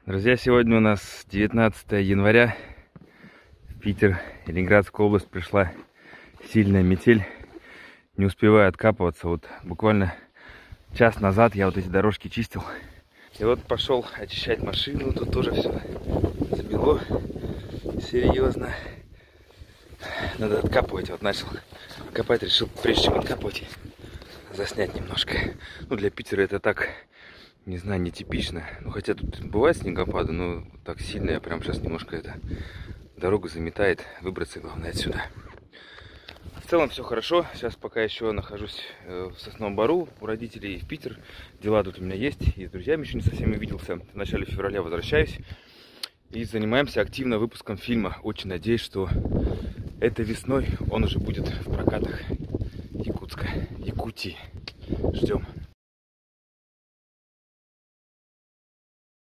Друзья, сегодня у нас 19 января. В Питер, Ленинградская область, пришла сильная метель. Не успеваю откапываться. Вот буквально час назад я вот эти дорожки чистил. И вот пошел очищать машину. Тут тоже все замело. Серьезно. Надо откапывать. Вот начал копать, решил, прежде чем откапывать, заснять немножко. Ну, для Питера это так, не знаю, нетипично. Ну, хотя тут бывает снегопады, но так сильно я прям сейчас немножко дорогу заметает. Выбраться, главное, отсюда. В целом все хорошо. Сейчас пока еще нахожусь в Сосновом Бору у родителей в Питер. Дела тут у меня есть. И с друзьями еще не совсем увиделся. В начале февраля возвращаюсь. И занимаемся активно выпуском фильма. Очень надеюсь, что этой весной он уже будет в прокатах Якутии. Ждем.